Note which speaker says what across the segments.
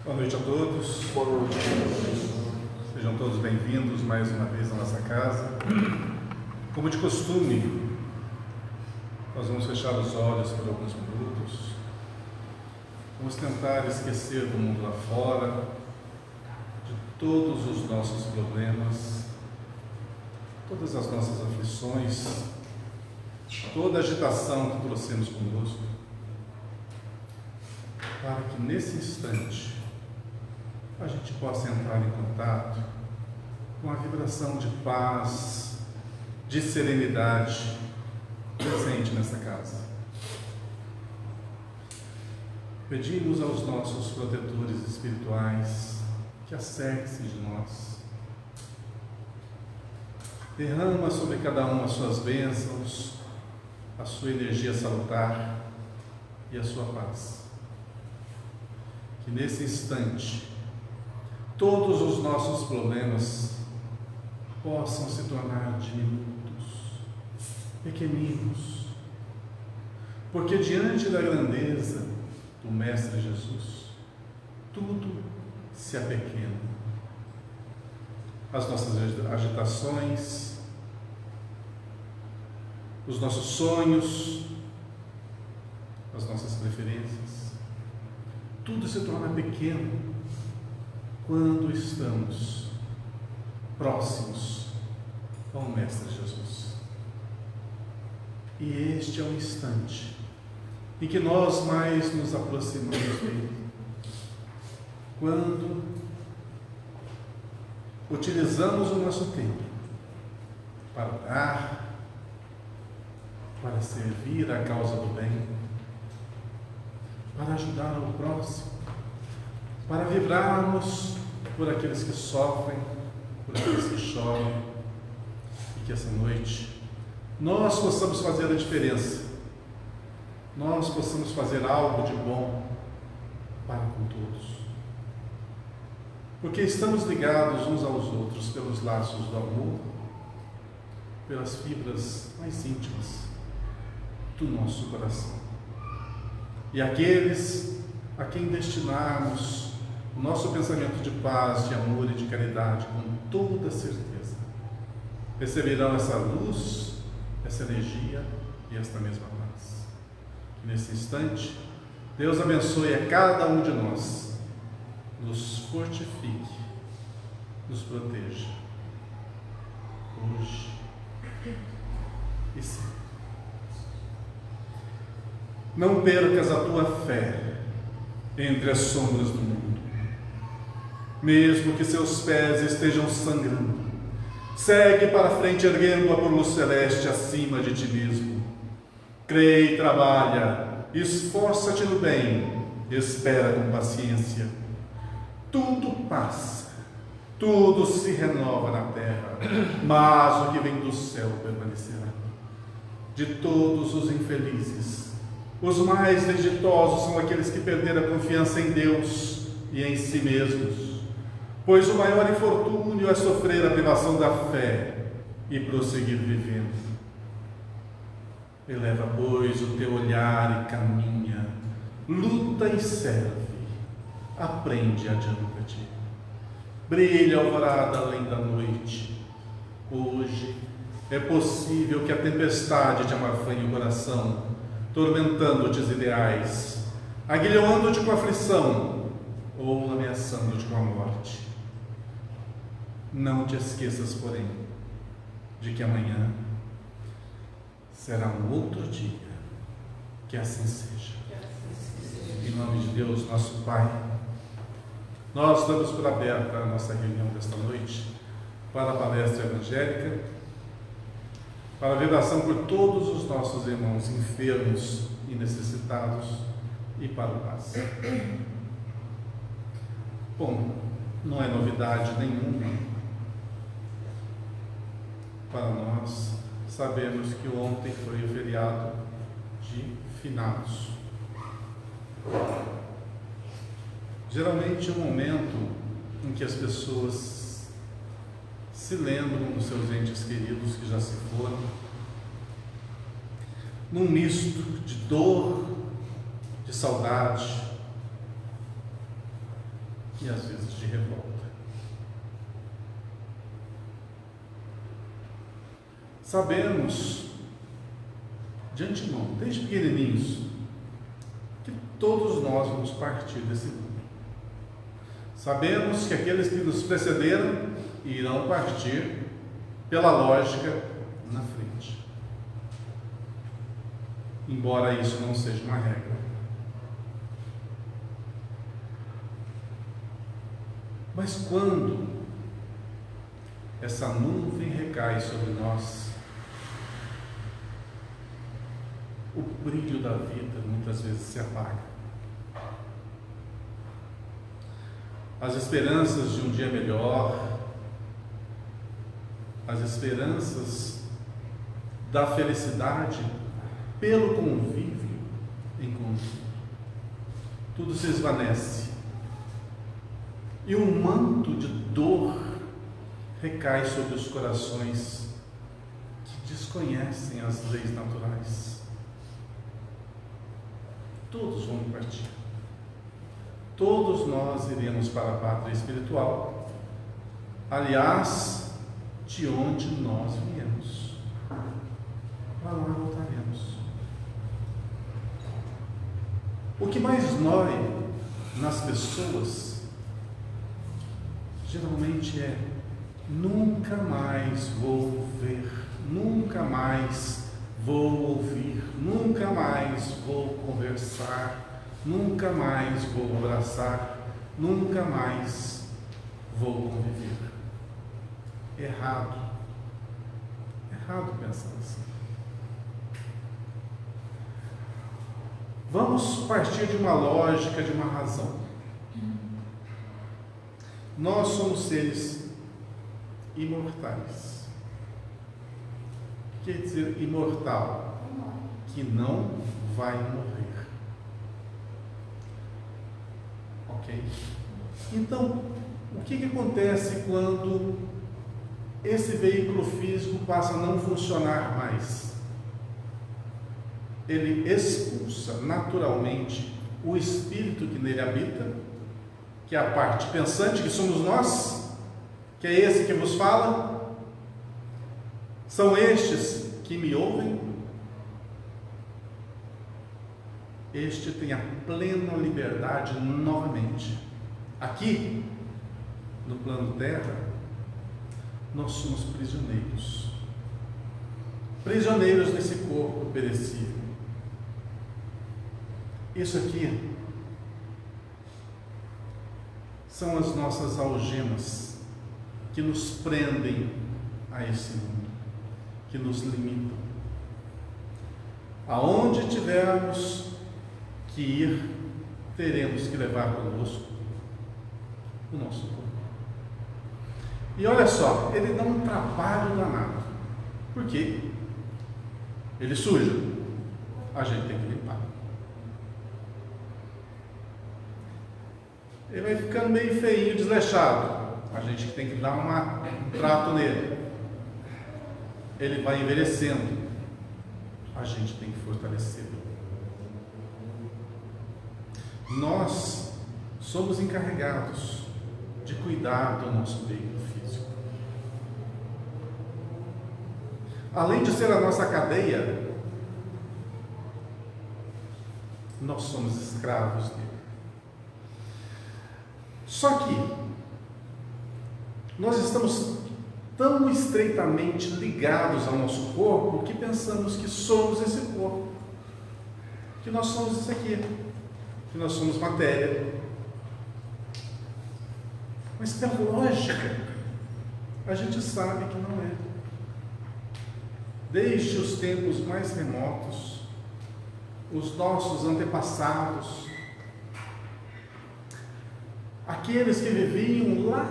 Speaker 1: Boa noite a todos.
Speaker 2: Boa noite.
Speaker 1: Sejam todos bem-vindos mais uma vez à nossa casa. Como de costume, nós vamos fechar os olhos por alguns minutos. Vamos tentar esquecer do mundo lá fora, de todos os nossos problemas, todas as nossas aflições, toda a agitação que trouxemos conosco, para que nesse instante a gente possa entrar em contato com a vibração de paz, de serenidade presente nessa casa. Pedimos aos nossos protetores espirituais que acerquem-se de nós. Derrama sobre cada um as suas bênçãos, a sua energia salutar e a sua paz. Que nesse instante todos os nossos problemas possam se tornar diminutos, pequeninos, porque diante da grandeza do Mestre Jesus, tudo se apequena. As nossas agitações, os nossos sonhos, as nossas preferências, tudo se torna pequeno quando estamos próximos ao Mestre Jesus. E este é o instante em que nós mais nos aproximamos dele, quando utilizamos o nosso tempo para orar, para servir a causa do bem, para ajudar o próximo, para vibrarmos por aqueles que sofrem, por aqueles que choram, e que essa noite nós possamos fazer a diferença, nós possamos fazer algo de bom para com todos, porque estamos ligados uns aos outros pelos laços do amor, pelas fibras mais íntimas do nosso coração. E aqueles a quem destinarmos o nosso pensamento de paz, de amor e de caridade, com toda certeza, receberão essa luz, essa energia e esta mesma paz. Que nesse instante, Deus abençoe a cada um de nós, nos fortifique, nos proteja, hoje e sempre. Não percas a tua fé entre as sombras do mundo, mesmo que seus pés estejam sangrando. Segue para frente, erguendo-a por luz celeste acima de ti mesmo. Crê e trabalha, esforça-te no bem, espera com paciência. Tudo passa, tudo se renova na terra, mas o que vem do céu permanecerá. De todos os infelizes, os mais desditosos são aqueles que perderam a confiança em Deus e em si mesmos, pois o maior infortúnio é sofrer a privação da fé e prosseguir vivendo. Eleva, pois, o teu olhar e caminha, luta e serve, aprende e adianta-te. Brilha a alvorada além da noite. Hoje é possível que a tempestade te amarfanhe o coração, tormentando-te os ideais, aguilhando-te com aflição ou ameaçando-te com a morte. Não te esqueças, porém, de que amanhã será um outro dia. Que assim seja. Em nome de Deus, nosso Pai, nós damos por aberta a nossa reunião desta noite para a palestra evangélica, para a vedação por todos os nossos irmãos enfermos e necessitados e para o paz. Bom, não é novidade nenhuma para nós sabermos que ontem foi o feriado de finados. Geralmente é um momento em que as pessoas se lembram dos seus entes queridos que já se foram, num misto de dor, de saudade, e às vezes de revolta. Sabemos, de antemão, desde pequenininhos, que todos nós vamos partir desse mundo. Sabemos que aqueles que nos precederam irão partir, pela lógica, na frente. Embora isso não seja uma regra. Mas quando essa nuvem recai sobre nós, o brilho da vida muitas vezes se apaga. As esperanças de um dia melhor, as esperanças da felicidade pelo convívio em conjunto, tudo se esvanece. E um manto de dor recai sobre os corações que desconhecem as leis naturais. Todos vão partir. Todos nós iremos para a pátria espiritual, aliás, de onde nós viemos. Para lá voltaremos. O que mais dói nas pessoas, geralmente é: nunca mais vou ver, nunca mais vou ouvir, nunca mais vou conversar, nunca mais vou abraçar, nunca mais vou conviver. Errado pensar assim. Vamos partir de uma lógica, de uma razão. Nós somos seres imortais. O que quer dizer imortal? Que não vai morrer. Ok? Então, o que acontece quando esse veículo físico passa a não funcionar mais? Ele expulsa naturalmente o espírito que nele habita, que é a parte pensante, que somos nós, que é esse que vos fala. São estes que me ouvem. Este tem a plena liberdade novamente. Aqui, no plano Terra, nós somos prisioneiros. Prisioneiros desse corpo perecível. Isso aqui são as nossas algemas que nos prendem a esse mundo, que nos limitam. Aonde tivermos que ir, teremos que levar conosco o nosso corpo. E olha só, ele dá um trabalho danado. Por quê? Ele suja, a gente tem que limpar. Ele vai ficando meio feinho, desleixado, a gente tem que dar um trato nele. Ele vai envelhecendo, a gente tem que fortalecê-lo. Nós somos encarregados de cuidar do nosso veículo físico. Além de ser a nossa cadeia, nós somos escravos dele. Só que nós estamos tão estreitamente ligados ao nosso corpo que pensamos que somos esse corpo, que nós somos isso aqui, que nós somos matéria. Mas pela lógica, a gente sabe que não é. Desde os tempos mais remotos, os nossos antepassados, aqueles que viviam lá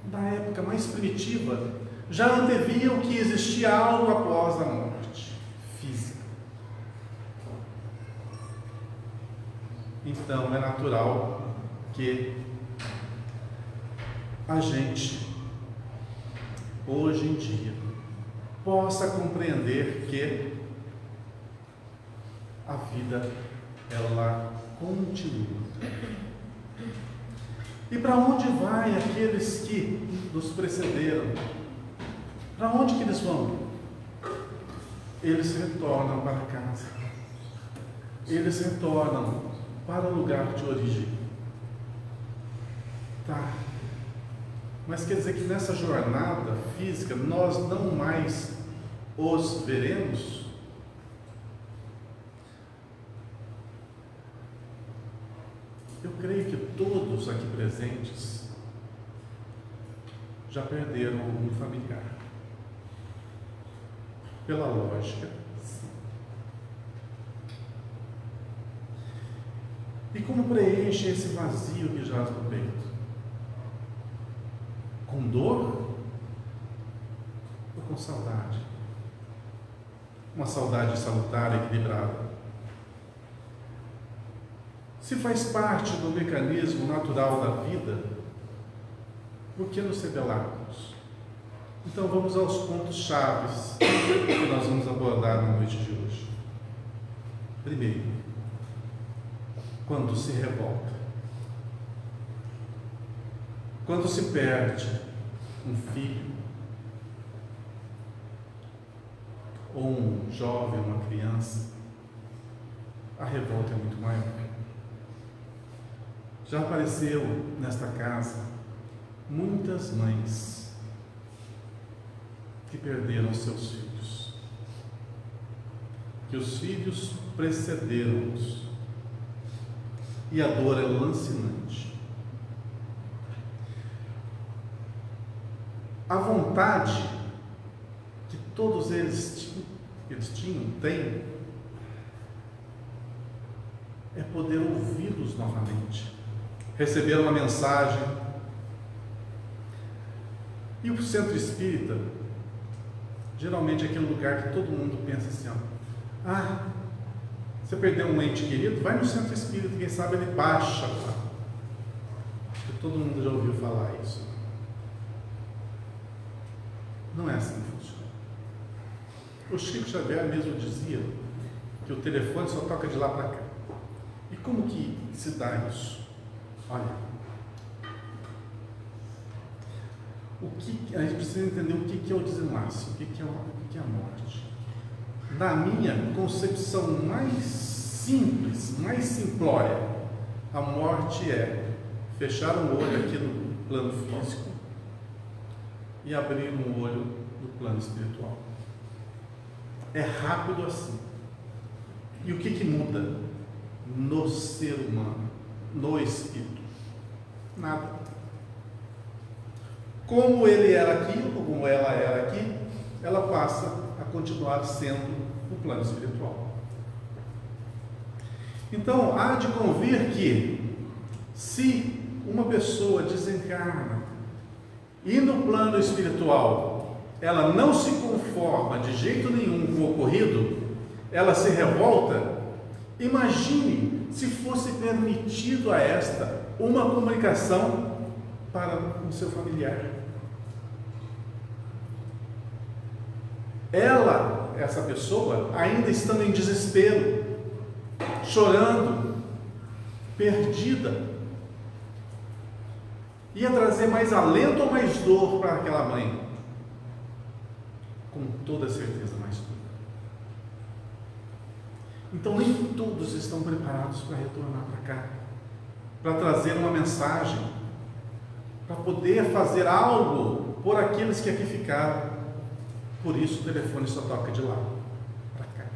Speaker 1: da época mais primitiva, já anteviam que existia algo após a morte física. Então é natural que a gente, hoje em dia, possa compreender que a vida, ela continua. E para onde vai aqueles que nos precederam? Para onde que eles vão? Eles retornam para casa. Eles retornam para o lugar de origem. Tá. Mas quer dizer que nessa jornada física nós não mais os veremos? Eu creio que todos aqui presentes já perderam algum familiar. Pela lógica, sim. E como preenche esse vazio que jaz no peito? Com dor ou com saudade? Uma saudade salutar, equilibrada. Se faz parte do mecanismo natural da vida, por que nos rebelarmos? Então vamos aos pontos chaves que nós vamos abordar na noite de hoje. Primeiro, quando se revolta. Quando se perde um filho, ou um jovem, uma criança, a revolta é muito maior. Já apareceu nesta casa muitas mães que perderam seus filhos, que os filhos precederam-os, e a dor é lancinante. A vontade que todos têm, é poder ouvi-los novamente, receber uma mensagem. E o centro espírita, geralmente é aquele lugar que todo mundo pensa assim, você perdeu um ente querido, vai no centro espírita, quem sabe ele baixa lá. Porque todo mundo já ouviu falar isso. Não é assim que funciona. O Chico Xavier mesmo dizia que o telefone só toca de lá para cá. E como que se dá isso? Olha, a gente precisa entender o que é o desenlace, o que é a morte. Na minha concepção mais simples, mais simplória, a morte é fechar um olho aqui no plano físico e abrir um olho no plano espiritual. É rápido assim. E o que muda no ser humano, no espírito? Nada. Como ele era aqui, ou como ela era aqui, ela passa a continuar sendo o plano espiritual. Então, há de convir que, se uma pessoa desencarna e no plano espiritual ela não se conforma de jeito nenhum com o ocorrido, ela se revolta, imagine se fosse permitido a esta uma comunicação para o seu familiar. Essa pessoa, ainda estando em desespero, chorando, perdida, ia trazer mais alento ou mais dor para aquela mãe? Com toda certeza, mais dor. Então, nem todos estão preparados para retornar para cá, para trazer uma mensagem, para poder fazer algo por aqueles que aqui ficaram. Por isso o telefone só toca de lá para cá.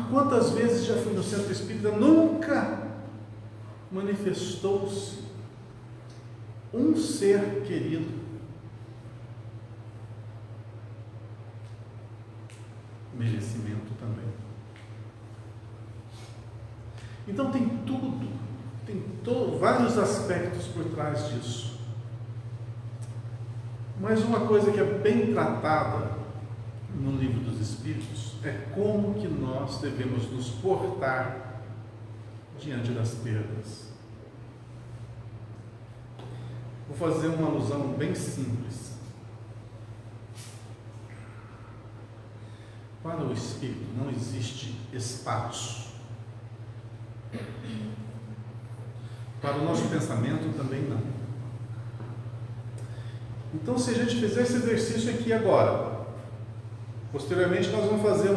Speaker 1: Quantas vezes já fui no centro espírita, nunca manifestou-se um ser querido. Merecimento também. Então tem vários aspectos por trás disso. Mas uma coisa que é bem tratada no Livro dos Espíritos é como que nós devemos nos portar diante das perdas. Vou fazer uma alusão bem simples. Para o Espírito não existe espaço. para o nosso pensamento também não. Então, se a gente fizer esse exercício aqui agora, posteriormente nós vamos fazer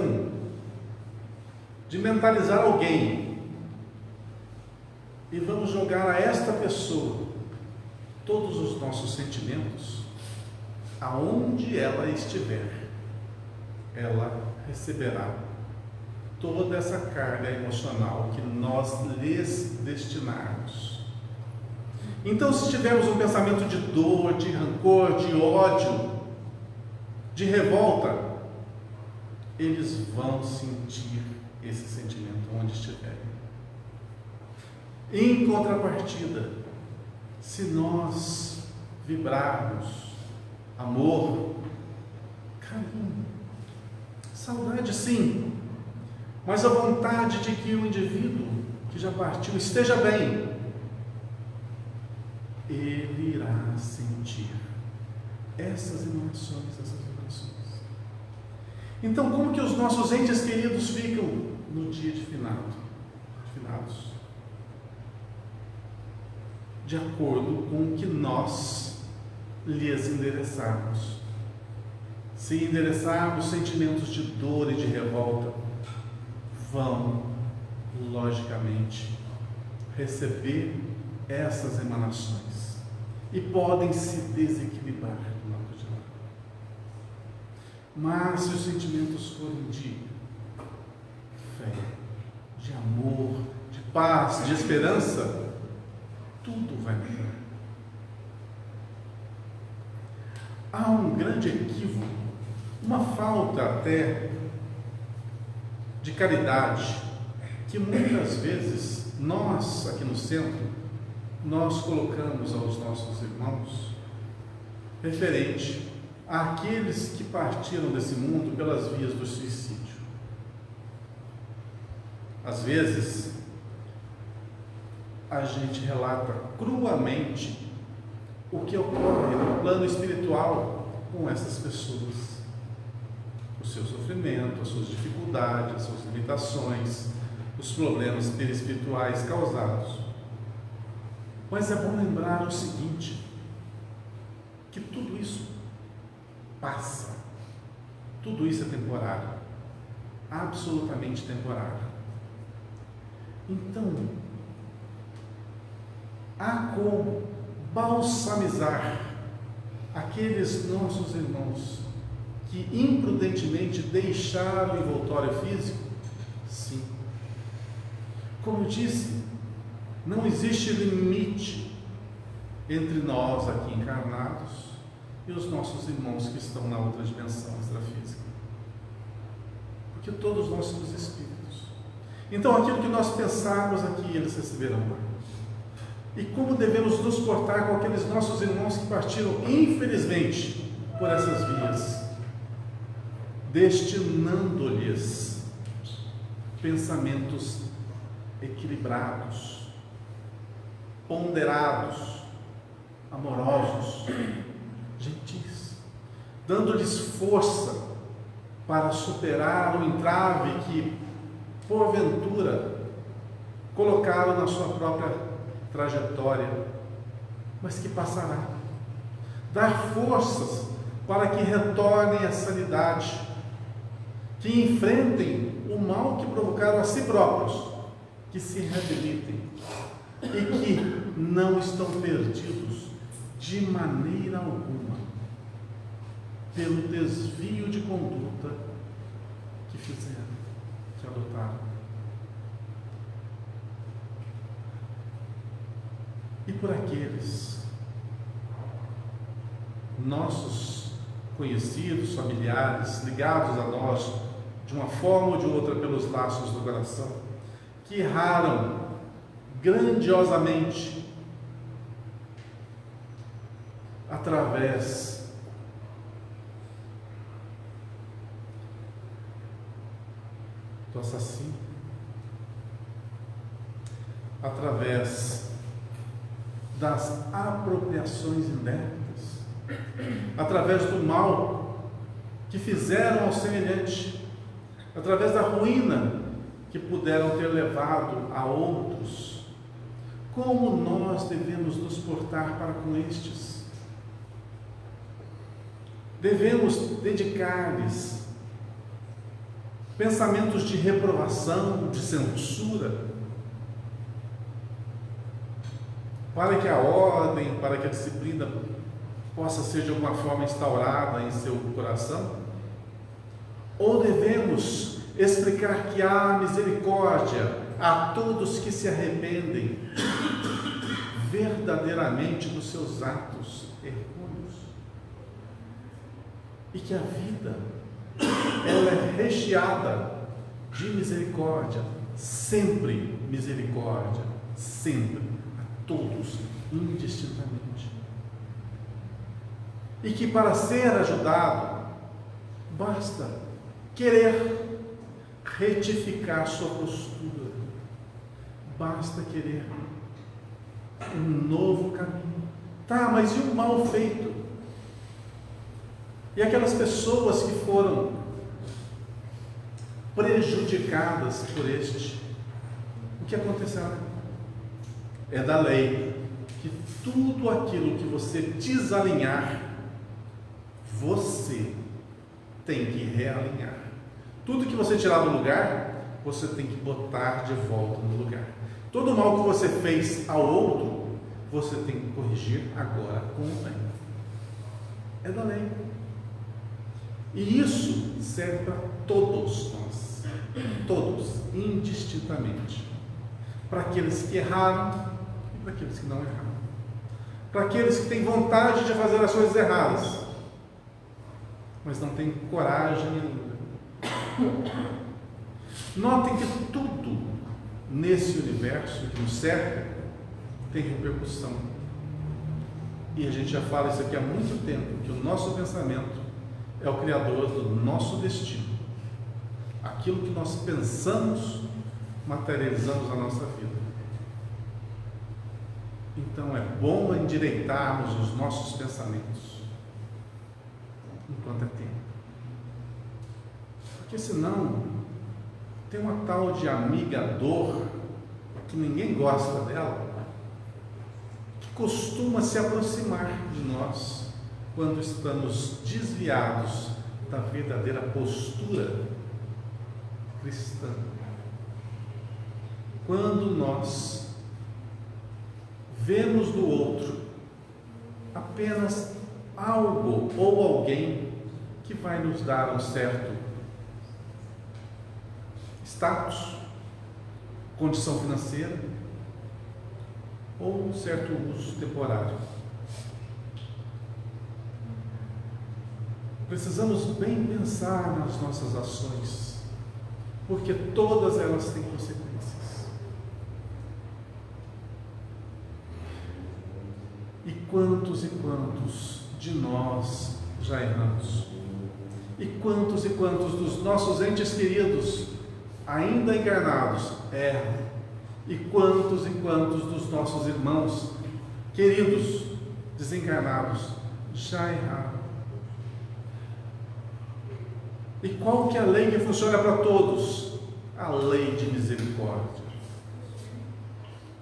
Speaker 1: de mentalizar alguém e vamos jogar a esta pessoa todos os nossos sentimentos, aonde ela estiver, ela receberá toda essa carga emocional que nós lhes destinarmos. Então, se tivermos um pensamento de dor, de rancor, de ódio, de revolta, eles vão sentir esse sentimento onde estiverem. Em contrapartida, se nós vibrarmos amor, carinho, saudade, sim, mas a vontade de que o indivíduo que já partiu esteja bem, ele irá sentir essas emoções, essas vibrações. Então, como que os nossos entes queridos ficam no dia de finados? De acordo com o que nós lhes endereçarmos. Se endereçarmos sentimentos de dor e de revolta, vão, logicamente, receber essas emanações e podem se desequilibrar do lado de lá. Mas se os sentimentos forem de fé, de amor, de paz, de esperança, tudo vai melhorar. Há um grande equívoco, uma falta até de caridade, que muitas vezes nós, aqui no centro, nós colocamos aos nossos irmãos referente àqueles que partiram desse mundo pelas vias do suicídio. Às vezes, a gente relata cruamente o que ocorre no plano espiritual com essas pessoas. O seu sofrimento, as suas dificuldades, as suas limitações, os problemas perispirituais causados. Mas é bom lembrar o seguinte, que tudo isso passa, tudo isso é temporário, absolutamente temporário. Então, há como balsamizar aqueles nossos irmãos que imprudentemente deixaram o envoltório físico? Sim. Como eu disse, não existe limite entre nós aqui encarnados e os nossos irmãos que estão na outra dimensão extrafísica. Porque todos nós somos espíritos. Então, aquilo que nós pensarmos aqui, eles receberão lá. E como devemos nos portar com aqueles nossos irmãos que partiram, infelizmente, por essas vias? Destinando-lhes pensamentos equilibrados, ponderados, amorosos, gentis, dando-lhes força para superar o entrave que, porventura, colocaram na sua própria trajetória, mas que passará. Dar forças para que retornem à sanidade, que enfrentem o mal que provocaram a si próprios, que se reabilitem e que não estão perdidos de maneira alguma pelo desvio de conduta que fizeram, que adotaram. E por aqueles nossos conhecidos, familiares, ligados a nós de uma forma ou de outra pelos laços do coração, que erraram grandiosamente através do assassino, através das apropriações indébitas, através do mal que fizeram ao semelhante, através da ruína que puderam ter levado a outros, como nós devemos nos portar para com estes. Devemos dedicar-lhes pensamentos de reprovação, de censura, para que a ordem, para que a disciplina possa ser de alguma forma instaurada em seu coração? Ou devemos explicar que há misericórdia a todos que se arrependem verdadeiramente dos seus atos errôneos? E que a vida, ela é recheada de misericórdia, sempre misericórdia, sempre, a todos, indistintamente. E que para ser ajudado, basta querer retificar sua postura, basta querer um novo caminho. Tá, mas e o mal feito? E aquelas pessoas que foram prejudicadas por este, o que acontecerá? É da lei que tudo aquilo que você desalinhar, você tem que realinhar. Tudo que você tirar do lugar, você tem que botar de volta no lugar. Todo o mal que você fez ao outro, você tem que corrigir agora com o bem. É da lei. E isso serve para todos nós, todos, indistintamente. Para aqueles que erraram e para aqueles que não erraram. Para aqueles que têm vontade de fazer as coisas erradas, mas não têm coragem ainda. Notem que tudo nesse universo que nos cerca tem repercussão. E a gente já fala isso aqui há muito tempo, que o nosso pensamento é o criador do nosso destino. Aquilo que nós pensamos, materializamos a nossa vida. Então é bom endireitarmos os nossos pensamentos enquanto é tempo. Porque senão tem uma tal de amiga dor que ninguém gosta dela, que costuma se aproximar de nós quando estamos desviados da verdadeira postura cristã. Quando nós vemos no outro apenas algo ou alguém que vai nos dar um certo status, condição financeira ou um certo uso temporário. Precisamos bem pensar nas nossas ações, porque todas elas têm consequências. E quantos de nós já erramos? E quantos dos nossos entes queridos, ainda encarnados, erram? E quantos dos nossos irmãos queridos, desencarnados, já erraram? E qual que é a lei que funciona para todos? A lei de misericórdia.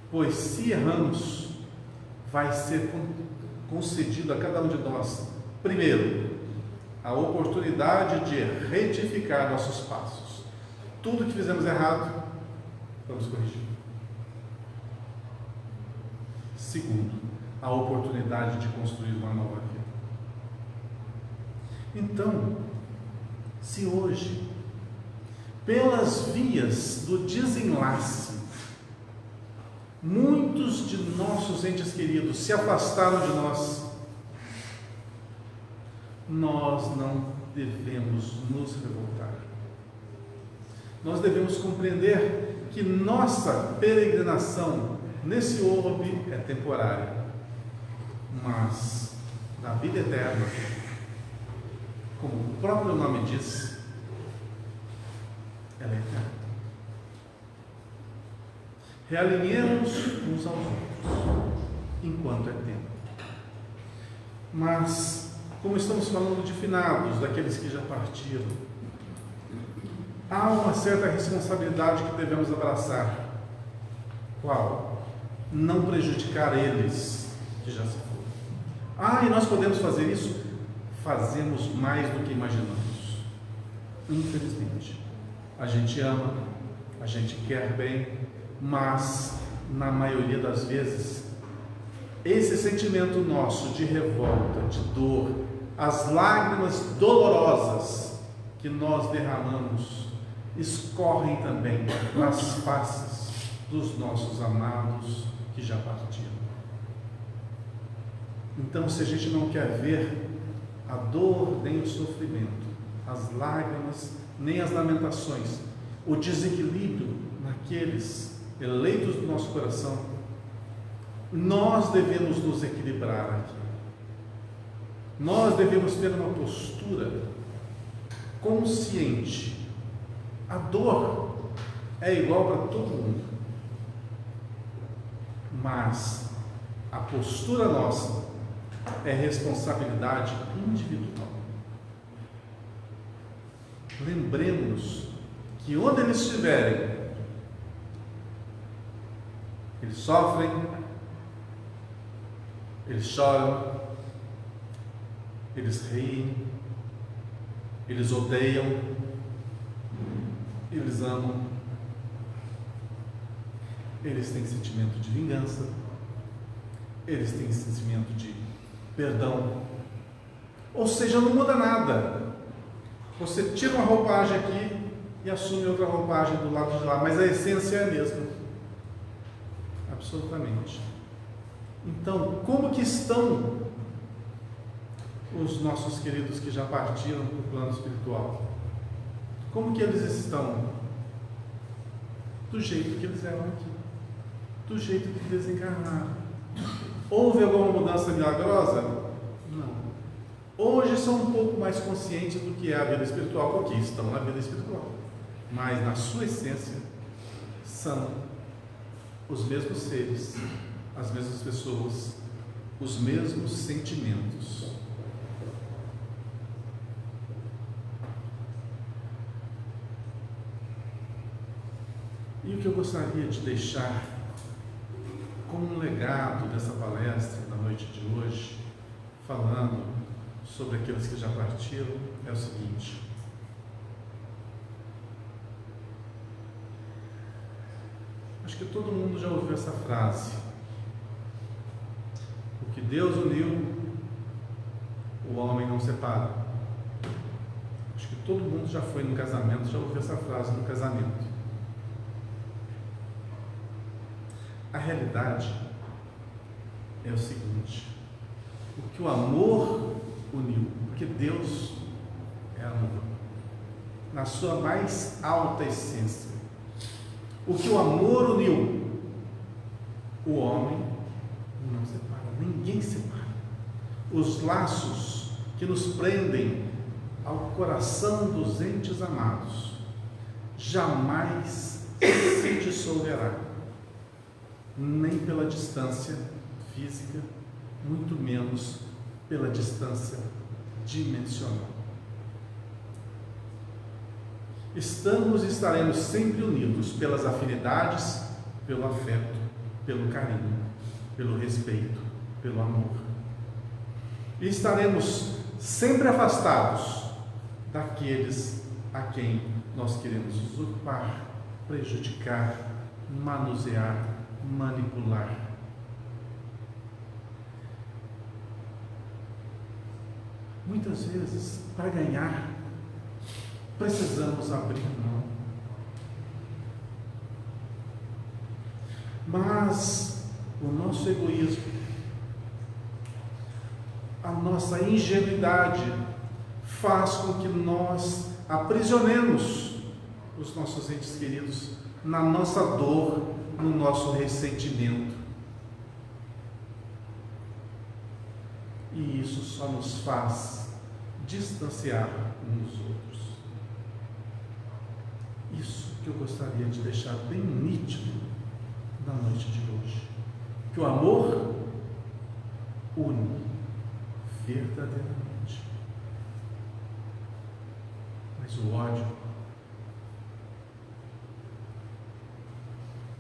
Speaker 1: Pois se erramos, vai ser concedido a cada um de nós, primeiro, a oportunidade de retificar nossos passos. Tudo que fizemos errado, vamos corrigir. Segundo, a oportunidade de construir uma nova vida. Então, se hoje, pelas vias do desenlace, muitos de nossos entes queridos se afastaram de nós, nós não devemos nos revoltar. Nós devemos compreender que nossa peregrinação nesse orbe é temporária, mas na vida eterna, como o próprio nome diz, ela é eterna. Realinhemos uns aos outros, enquanto é tempo. Mas, como estamos falando de finados, daqueles que já partiram, há uma certa responsabilidade que devemos abraçar. Qual? não prejudicar eles que já se foram. E nós podemos fazer isso? Fazemos mais do que imaginamos. Infelizmente. A gente ama, a gente quer bem, mas na maioria das vezes esse sentimento nosso de revolta, de dor, as lágrimas dolorosas que nós derramamos escorrem também nas faces dos nossos amados que já partiram. Então, se a gente não quer ver a dor nem o sofrimento, as lágrimas nem as lamentações, o desequilíbrio naqueles eleitos do nosso coração, nós devemos nos equilibrar aqui. Nós devemos ter uma postura consciente. A dor é igual para todo mundo, mas a postura nossa é responsabilidade individual. Lembremos que onde eles estiverem, eles sofrem, eles choram, eles riem, eles odeiam, eles amam, eles têm sentimento de vingança, eles têm sentimento de perdão. Ou seja, não muda nada. Você tira uma roupagem aqui e assume outra roupagem do lado de lá, mas a essência é a mesma. Absolutamente. Então, como que estão os nossos queridos que já partiram para o plano espiritual? Como que eles estão? Do jeito que eles eram aqui, do jeito que desencarnaram. Houve alguma mudança milagrosa? Não. Hoje são um pouco mais conscientes do que é a vida espiritual, porque estão na vida espiritual, mas na sua essência são os mesmos seres, as mesmas pessoas, os mesmos sentimentos. E o que eu gostaria de deixar como um legado dessa palestra da noite de hoje, falando sobre aqueles que já partiram, é o seguinte: acho que todo mundo já ouviu essa frase: o que Deus uniu, o homem não separa. Acho que todo mundo já foi no casamento, já ouviu essa frase no casamento. A realidade é o seguinte: o que o amor uniu, porque Deus é amor, na sua mais alta essência, o que o amor uniu, o homem não separa, ninguém separa. Os laços que nos prendem ao coração dos entes amados jamais se dissolverá, nem pela distância física, muito menos pela distância dimensional. Estamos e estaremos sempre unidos pelas afinidades, pelo afeto, pelo carinho, pelo respeito, pelo amor. E estaremos sempre afastados daqueles a quem nós queremos usurpar, prejudicar, manusear, manipular. Muitas vezes, para ganhar, precisamos abrir mão. Mas o nosso egoísmo, a nossa ingenuidade, faz com que nós aprisionemos os nossos entes queridos na nossa dor, no nosso ressentimento. E isso só nos faz distanciar uns dos outros. Isso que eu gostaria de deixar bem nítido na noite de hoje. Que o amor une verdadeiramente. Mas o ódio,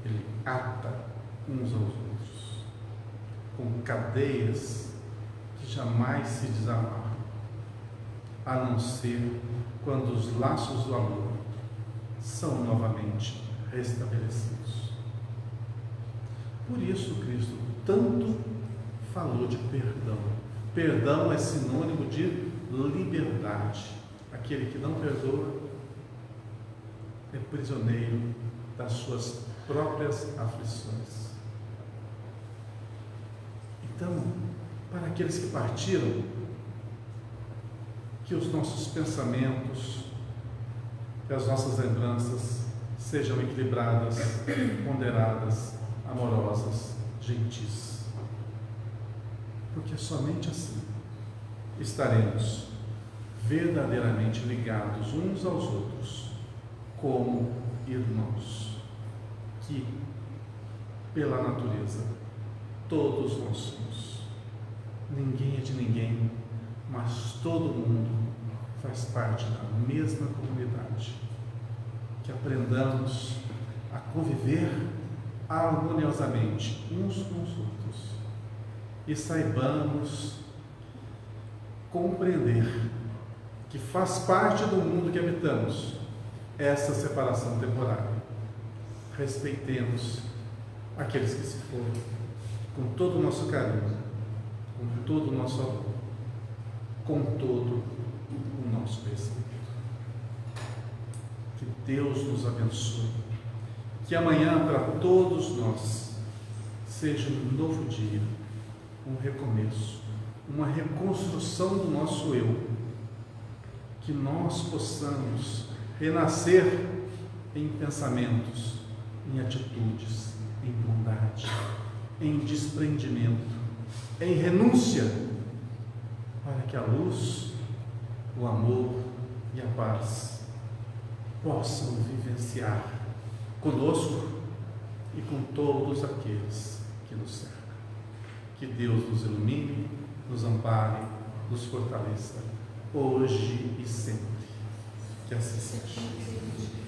Speaker 1: ele ata uns aos outros. com cadeias que jamais se desamarram, a não ser quando os laços do amor são novamente restabelecidos. Por isso Cristo tanto falou de perdão. Perdão é sinônimo de liberdade. Aquele que não perdoa é prisioneiro das suas próprias aflições. Então, para aqueles que partiram, que os nossos pensamentos, que as nossas lembranças sejam equilibradas, ponderadas, amorosas, gentis. Porque somente assim estaremos verdadeiramente ligados uns aos outros, como irmãos, que, pela natureza, todos nós somos. Ninguém é de ninguém, mas todo mundo faz parte da mesma comunidade. Que aprendamos a conviver harmoniosamente uns com os outros e saibamos compreender que faz parte do mundo que habitamos essa separação temporária. Respeitemos aqueles que se foram com todo o nosso carinho, com todo o nosso amor, com todo o nosso pensamento. Que Deus nos abençoe. Que amanhã para todos nós seja um novo dia, um recomeço, uma reconstrução do nosso eu. Que nós possamos renascer em pensamentos, em atitudes, em bondade, em desprendimento, em renúncia, para que a luz, o amor e a paz possam vivenciar conosco e com todos aqueles que nos cercam. Que Deus nos ilumine, nos ampare, nos fortaleça, hoje e sempre. Que assim seja.